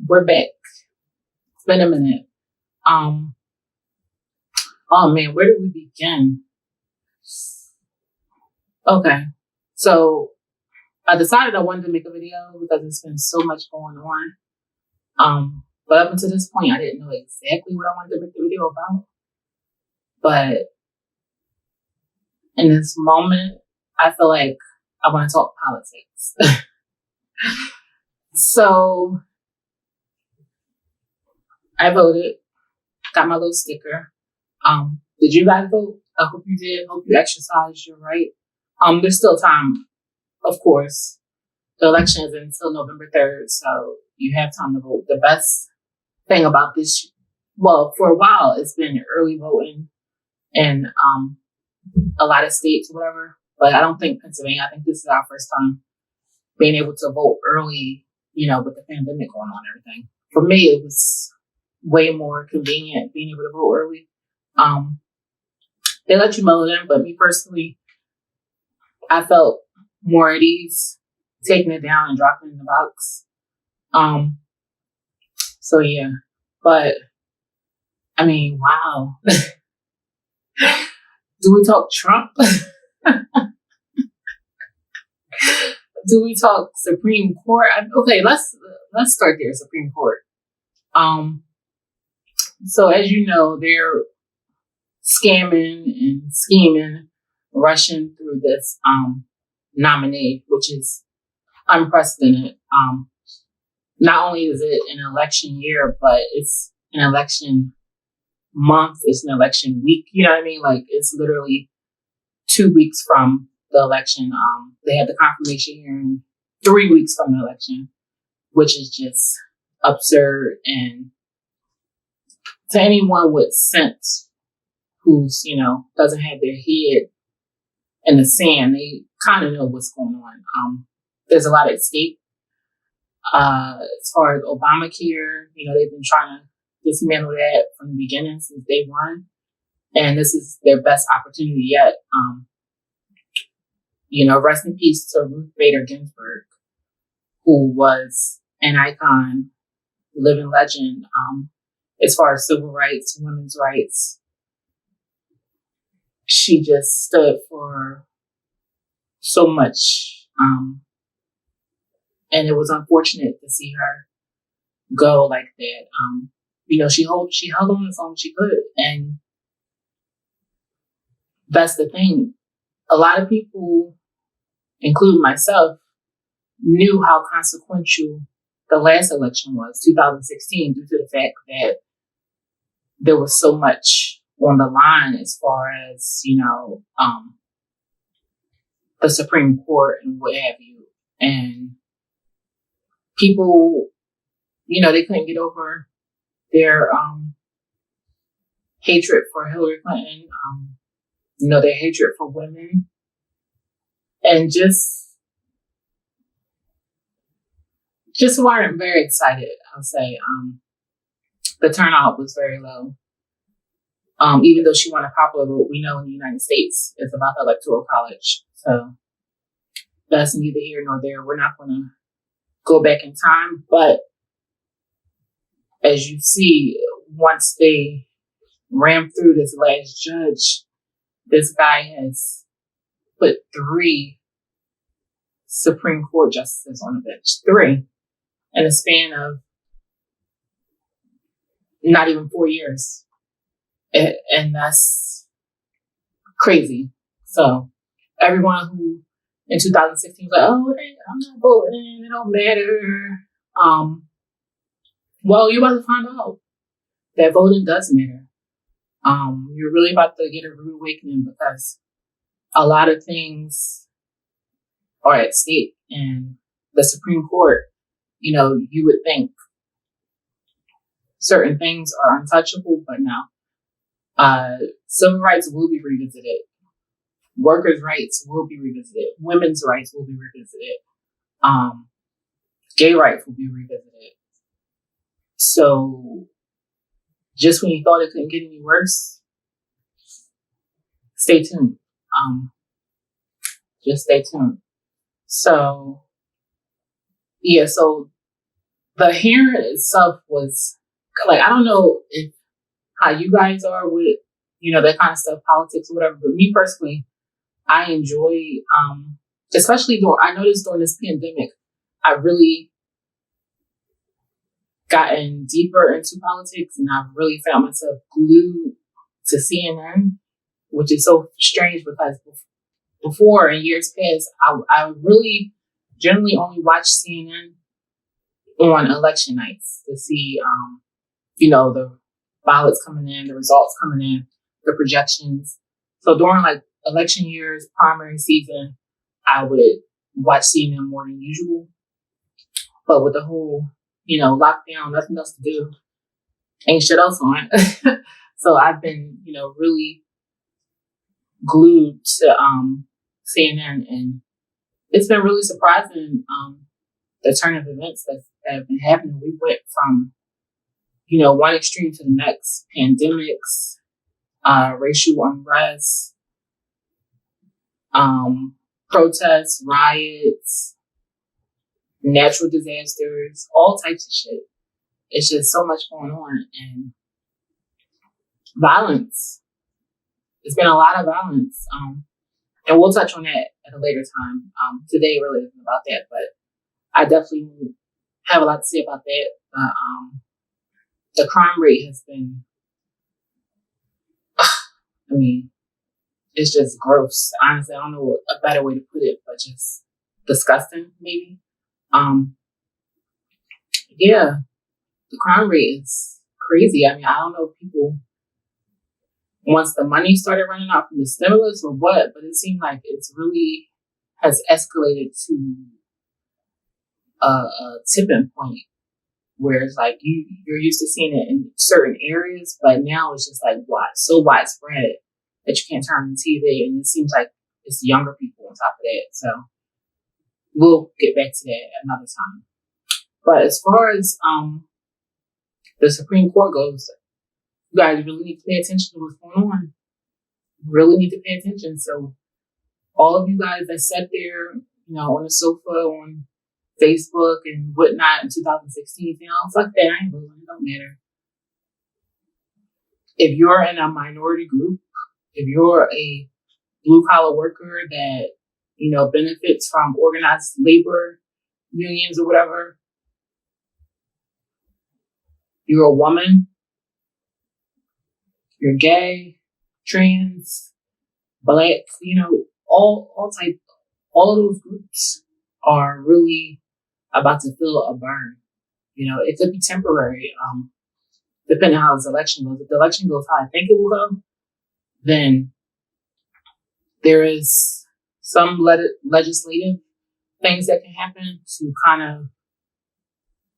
We're back. It's been a minute. Oh man, where do we begin? Okay. So I decided I wanted to make a video because there's been so much going on. But up until this point, I didn't know exactly what I wanted to make the video about. But in this moment, I feel like I want to talk politics. So I voted, got my little sticker. Did you guys vote? I hope you did. Hope you exercised your right. There's still time, of course. The election is until November 3rd, so you have time to vote. The best thing about this, well, for a while, it's been early voting in a lot of states or whatever, but I don't think Pennsylvania, I think this is our first time being able to vote early, with the pandemic going on and everything. For me, it was way more convenient being able to vote early. They let you mail it in, but me personally, I felt more at ease taking it down and dropping it in the box. So yeah, but I mean, wow. Do we talk Trump? Do we talk Supreme Court? Okay, let's start there. Supreme Court. So as you know, they're scamming and scheming, rushing through this nominee, which is unprecedented. Not only is it an election year, but it's an election month. It's an election week. You know what I mean? Like it's literally 2 weeks from the election. They had the confirmation hearing 3 weeks from the election, which is just absurd. And to anyone with sense who's, doesn't have their head in the sand, they kind of know what's going on. There's a lot at stake. As far as Obamacare, they've been trying to dismantle that from the beginning since day one. And this is their best opportunity yet. Rest in peace to Ruth Bader Ginsburg, who was an icon, living legend, as far as civil rights, women's rights. She just stood for so much. And it was unfortunate to see her go like that. She held on as long as she could. And that's the thing. A lot of people, including myself, knew how consequential the last election was, 2016, due to the fact that there was so much on the line as far as, the Supreme Court and what have you. And people, they couldn't get over their hatred for Hillary Clinton, their hatred for women, and just weren't very excited, I'll say. The turnout was very low. Even though she won a popular vote, we know in the United States it's about the Electoral College. So that's neither here nor there. We're not going to go back in time. But as you see, once they ran through this last judge, this guy has put 3 Supreme Court justices on the bench. 3 in a span of not even 4 years. And that's crazy. So everyone who in 2016 was like, oh, I'm not voting, it don't matter. Well, you're about to find out that voting does matter. You're really about to get a rude awakening because a lot of things are at stake. And the Supreme Court, you would think certain things are untouchable, but no. Civil rights will be revisited. Workers' rights will be revisited. Women's rights will be revisited. Gay rights will be revisited. So just when you thought it couldn't get any worse, stay tuned. Just stay tuned. So, yeah, so the hearing itself was like, I don't know if how you guys are with, that kind of stuff, politics or whatever, but me personally, I enjoy, especially I noticed during this pandemic, I really gotten deeper into politics, and I've really found myself glued to CNN, which is so strange because before in years past, I really generally only watch CNN on election nights to see, the ballots coming in, the results coming in, the projections. So during like election years, primary season, I would watch CNN more than usual. But with the whole, lockdown, nothing else to do, ain't shit else on. So I've been, really glued to CNN, and it's been really surprising the turn of events that have been happening. We went from, one extreme to the next: pandemics, racial unrest, protests, riots, natural disasters, all types of shit. It's just so much going on, and violence. There's been a lot of violence, and we'll touch on that at a later time. Today really isn't about that, but I definitely have a lot to say about that. The crime rate has been, it's just gross. Honestly, I don't know a better way to put it, but just disgusting, maybe. Yeah, the crime rate is crazy. I don't know if people, once the money started running out from the stimulus or what, but it seemed like it's really has escalated to a tipping point where it's like you're used to seeing it in certain areas, but now it's just like so widespread that you can't turn on the TV, and it seems like it's the younger people on top of that. So we'll get back to that another time. But as far as the Supreme Court goes, you guys really need to pay attention to what's going on. Really need to pay attention. So all of you guys that sat there, on the sofa, on Facebook and whatnot in 2016, fuck that, I ain't losing, it don't matter. If you're in a minority group, if you're a blue collar worker that, benefits from organized labor unions or whatever, you're a woman, you're gay, trans, black, all of those groups are really about to feel a burn. It could be temporary, depending on how this election goes. If the election goes how I think it will go, then there is some legislative things that can happen to kind of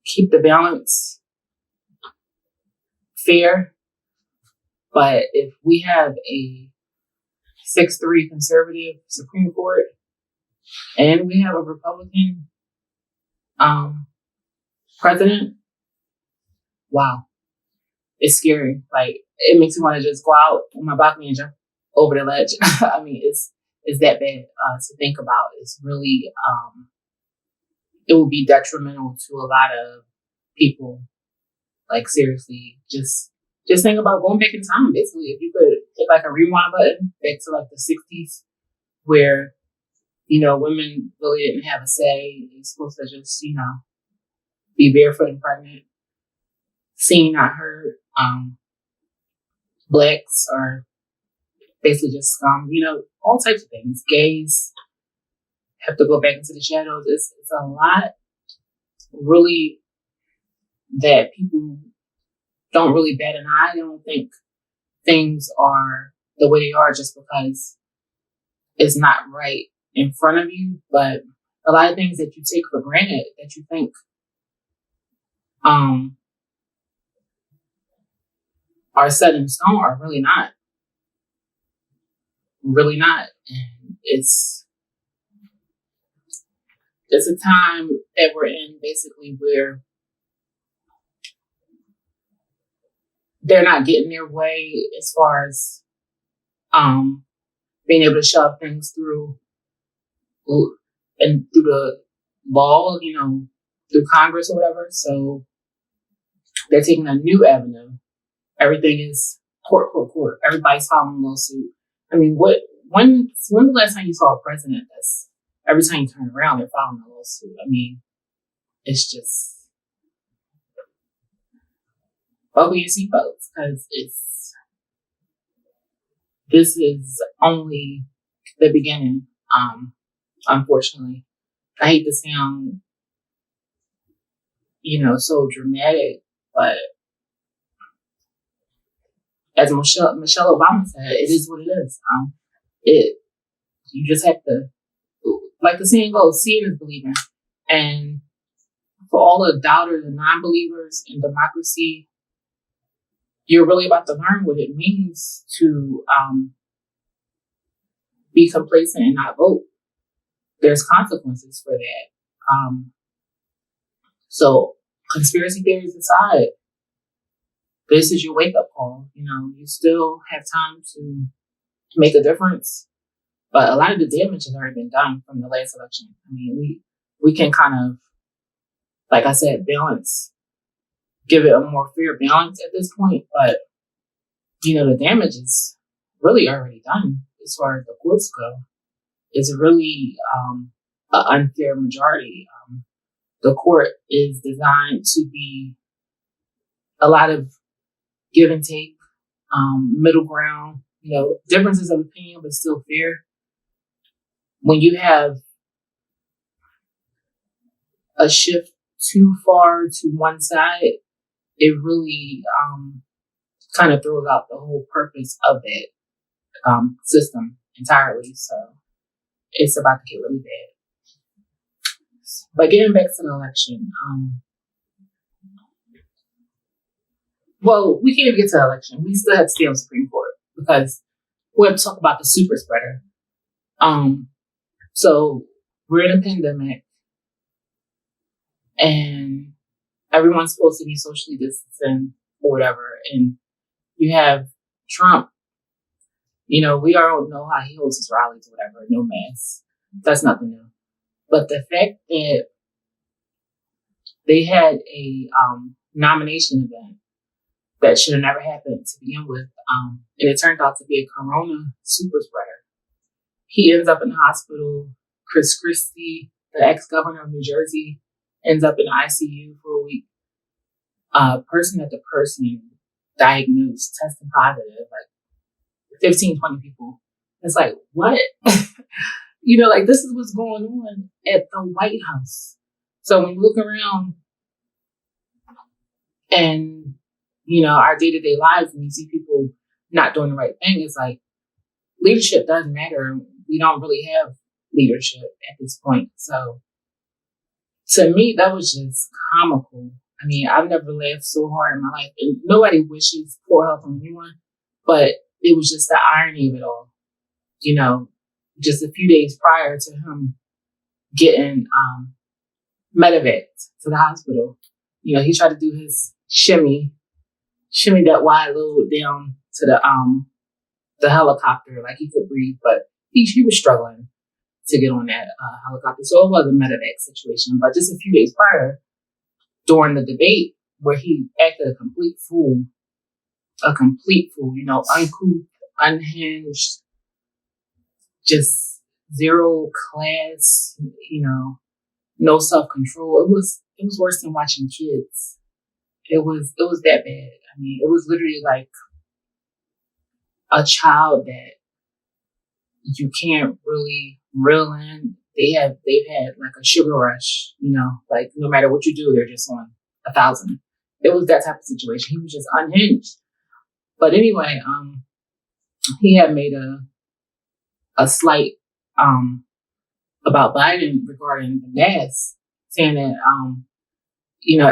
keep the balance fair. But if we have a 6-3 conservative Supreme Court and we have a Republican president, wow, it's scary. Like, it makes me want to just go out on my balcony and jump over the ledge. It's that bad to think about. It's really, it would be detrimental to a lot of people. Like, seriously, just think about going back in time. Basically, if you could hit like a rewind button back to like the 60s, where women really didn't have a say. They're supposed to just be barefoot and pregnant, seen, not heard. Blacks are basically just scum. All types of things. Gays have to go back into the shadows. It's a lot, really, that people don't really bat an eye. They don't think things are the way they are just because it's not right in front of you. But a lot of things that you take for granted, that you think are set in stone, are really not. Really not. And it's a time that we're in, basically, where they're not getting their way as far as being able to shove things through and through the law, the through Congress or whatever. So they're taking a new avenue. Everything is court. Everybody's filing a lawsuit. I mean, when's the last time you saw a president that's every time you turn around, they're filing a lawsuit? I mean, it's just buckle your seatbelts because this is only the beginning. Unfortunately, I hate to sound, so dramatic, but as Michelle Obama said, it is what it is. You just have to, like the saying goes, seeing is believing. And for all the doubters and non-believers in democracy, you're really about to learn what it means to be complacent and not vote. There's consequences for that. So conspiracy theories aside, this is your wake-up call. You still have time to make a difference. But a lot of the damage has already been done from the last election. I mean, we can kind of, like I said, give it a more fair balance at this point. But, the damage is really already done as far as the courts go. It's really an unfair majority. The court is designed to be a lot of give and take, middle ground, differences of opinion, but still fair. When you have a shift too far to one side, it really kind of throws out the whole purpose of that system entirely. So it's about to get really bad. But getting back to the election, well, we can't even get to the election. We still have to stay on the Supreme Court because we're going to talk about the super spreader. So we're in a pandemic and everyone's supposed to be socially distancing or whatever. And you have Trump, we all know how he holds his rallies or whatever, no mask. That's nothing new. But the fact that they had a nomination event that should have never happened to begin with, and it turned out to be a corona super spreader. He ends up in the hospital. Chris Christie, the ex-governor of New Jersey, ends up in the ICU for a week. Person after person diagnosed, testing positive, like 15, 20 people. It's like, what? This is what's going on at the White House. So when you look around and, our day-to-day lives and you see people not doing the right thing, it's like leadership doesn't matter. We don't really have leadership at this point. So to me, that was just comical. I mean, I've never laughed so hard in my life. And nobody wishes poor health on anyone, but it was just the irony of it all. Just a few days prior to him getting medevac to the hospital, he tried to do his shimmy that wide load down to the helicopter like he could breathe, but he was struggling to get on that helicopter. So it was a medevac situation. But just a few days prior, during the debate where he acted a complete fool, uncouth, unhinged, just zero class, no self-control. It was worse than watching kids. It was that bad. I mean, it was literally like a child that you can't really reel in. They've had like a sugar rush, like no matter what you do, they're just on 1,000. It was that type of situation. He was just unhinged. But anyway, he had made a slight about Biden regarding the mask, saying that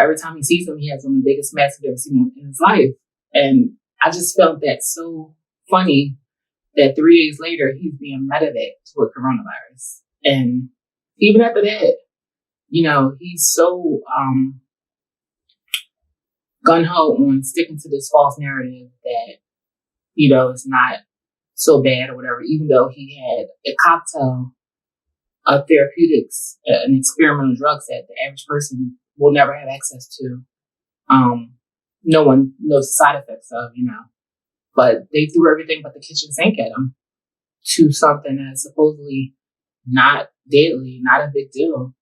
every time he sees him, he has one of the biggest masks he's ever seen in his life. And I just felt that so funny that 3 days later, he's being medevac with coronavirus. And even after that, he's so gung-ho on sticking to this false narrative that, it's not so bad or whatever, even though he had a cocktail of therapeutics and experimental drugs that the average person will never have access to. No one knows the side effects of, but they threw everything but the kitchen sink at him to something that's supposedly not deadly, not a big deal.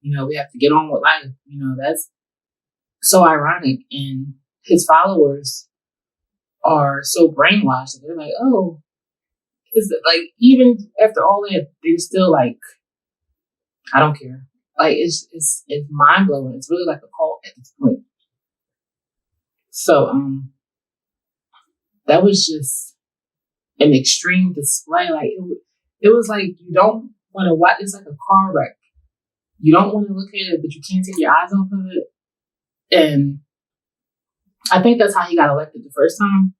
We have to get on with life. That's so ironic. And his followers are so brainwashed that they're like, oh, is it like, even after all that, they're still like, I don't care. Like, it's mind blowing. It's really like a cult at this point. So, that was just an extreme display. Like, it was like, you don't want to watch. It's like a car wreck. You don't want to look at it, but you can't take your eyes off of it. And I think that's how he got elected the first time,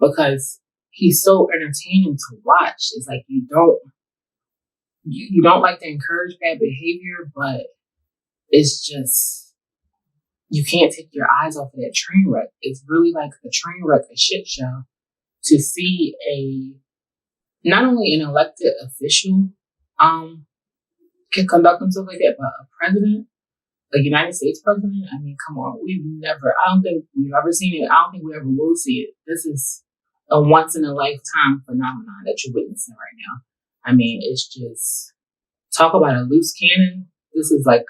because he's so entertaining to watch. It's like you don't like to encourage bad behavior, but it's just, you can't take your eyes off of that train wreck. It's really like a train wreck, a shit show, to see not only an elected official can conduct himself like that, but a president, a United States president. I mean, come on, I don't think we've ever seen it. I don't think we ever will see it. This is a once in a lifetime phenomenon that you're witnessing right now. I mean, it's just, talk about a loose cannon. This is like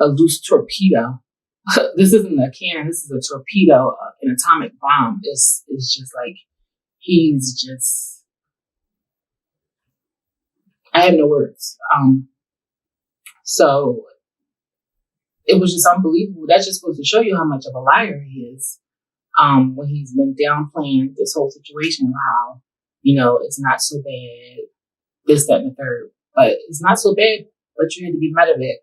a loose torpedo. This isn't a cannon. This is a torpedo, an atomic bomb. It's just like, he's just, I have no words. So it was just unbelievable. That just goes to show you how much of a liar he is. When he's been downplaying this whole situation of how, it's not so bad, this, that, and the third. But it's not so bad, but you had to be medevac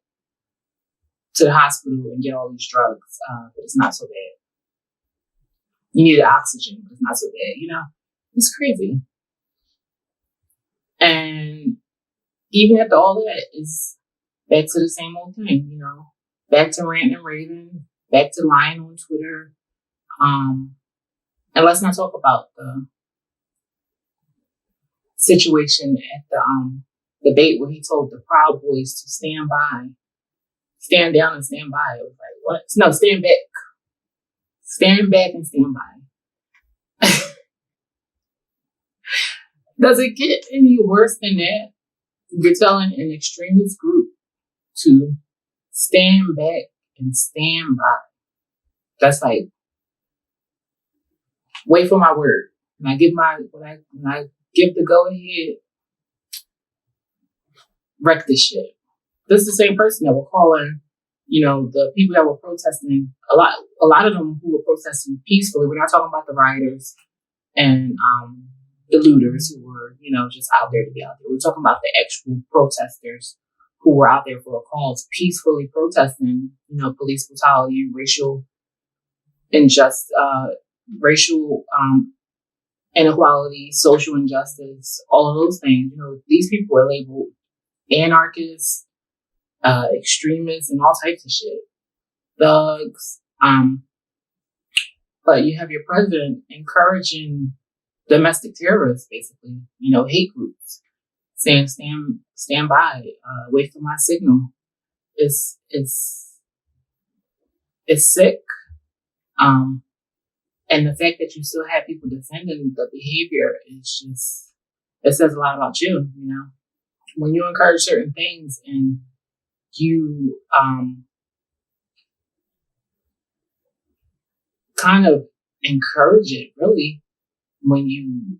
to the hospital and get all these drugs. But it's not so bad. You needed oxygen, but it's not so bad, It's crazy. And even after all that, it's back to the same old thing, back to ranting and raving, back to lying on Twitter. And let's not talk about the situation at the debate where he told the Proud Boys to stand down and stand by. It was like, what? No, stand back. Stand back and stand by. Does it get any worse than that? You're telling an extremist group to stand back and stand by. That's like, wait for my word. When I give the go ahead, wreck this shit. This is the same person that were calling, the people that were protesting, a lot of them who were protesting peacefully. We're not talking about the rioters and the looters who were, just out there to be out there. We're talking about the actual protesters who were out there for a cause, peacefully protesting, police brutality, racial inequality, social injustice, all of those things. These people were labeled anarchists, extremists, and all types of shit, thugs. But you have your president encouraging domestic terrorists, basically, hate groups, saying stand by, wait for my signal. It's sick. And the fact that you still have people defending the behavior is just, it says a lot about you, When you encourage certain things and you kind of encourage it, really, when you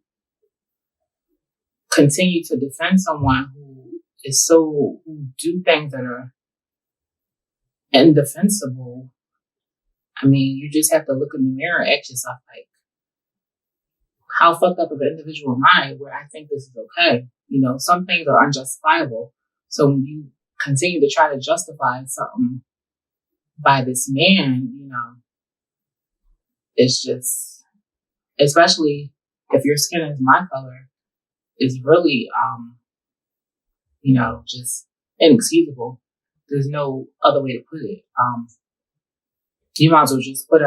continue to defend someone who do things that are indefensible, I mean, you just have to look in the mirror and ask yourself, like, how fucked up of an individual am I where I think this is okay? Some things are unjustifiable. So when you continue to try to justify something by this man, it's just, especially if your skin is my color, is really, just inexcusable. There's no other way to put it. You might as well just put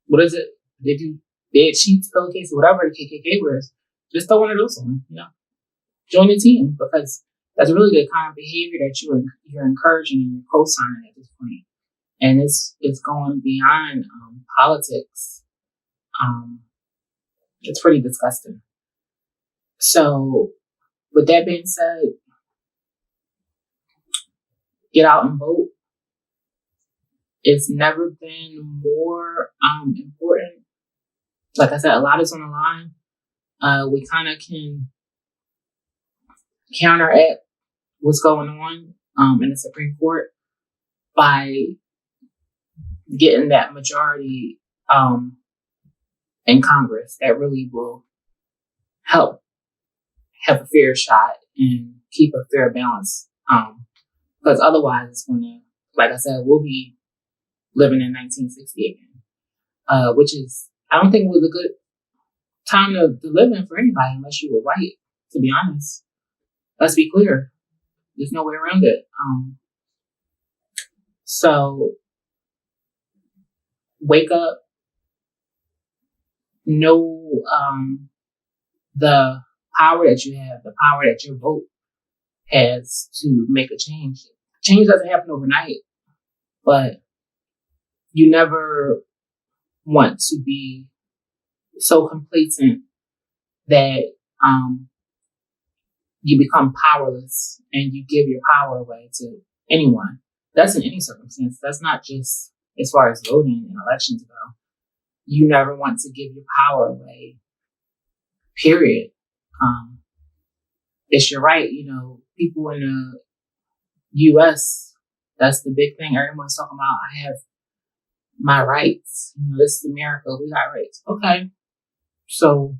what is it? They do bed sheets, pillowcase, whatever the KKK wears. Just throw one of those on, Join the team, because that's really the kind of behavior that you're encouraging and you're co-signing at this point. And it's going beyond politics. It's pretty disgusting. So, with that being said, get out and vote. It's never been more important. Like I said, a lot is on the line. We kind of can counteract what's going on in the Supreme Court by getting that majority in Congress that really will help have a fair shot and keep a fair balance. Because otherwise, it's going to, like I said, we'll be living in 1960 again, which is, I don't think it was a good time to live in for anybody unless you were white, to be honest. Let's be clear. There's no way around it. So wake up, know the power that you have, the power that your vote has to make a change. Change doesn't happen overnight, but you never want to be so complacent that you become powerless and you give your power away to anyone. That's in any circumstance. That's not just as far as voting and elections go. You never want to give your power away, period. It's your right. People in the U.S., that's the big thing everyone's talking about. I have my rights. This is America. We got rights. Okay. So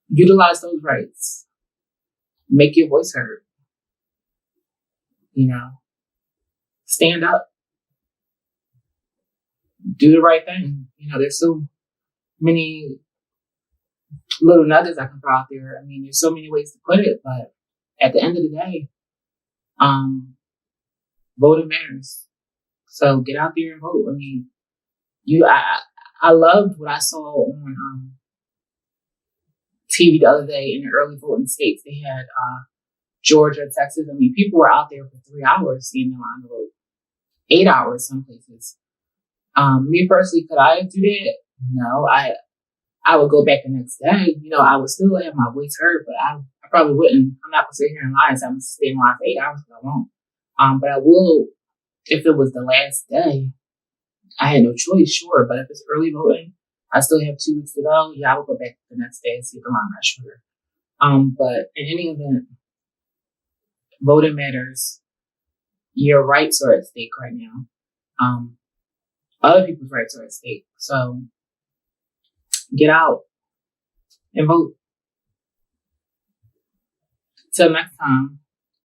utilize those rights. Make your voice heard. Stand up. Do the right thing. There's so many little nuggets I can throw out there. There's so many ways to put it, but at the end of the day, voting matters. So get out there and vote. I loved what I saw on TV the other day in the early voting states. They had Georgia, Texas. People were out there for 3 hours standing in line to vote. 8 hours some places. Me personally, could I do that? No, I would go back the next day. I would still have my voice heard, but I probably wouldn't. I'm not going to sit here and lie and say I'm going to stay in line for 8 hours because I won't. But I will, if it was the last day, I had no choice, sure. But if it's early voting, I still have 2 weeks to go. Yeah, I would go back the next day and see if the line got shorter. But in any event, voting matters. Your rights are at stake right now. Other people's rights are at stake. So get out and vote. Till next time.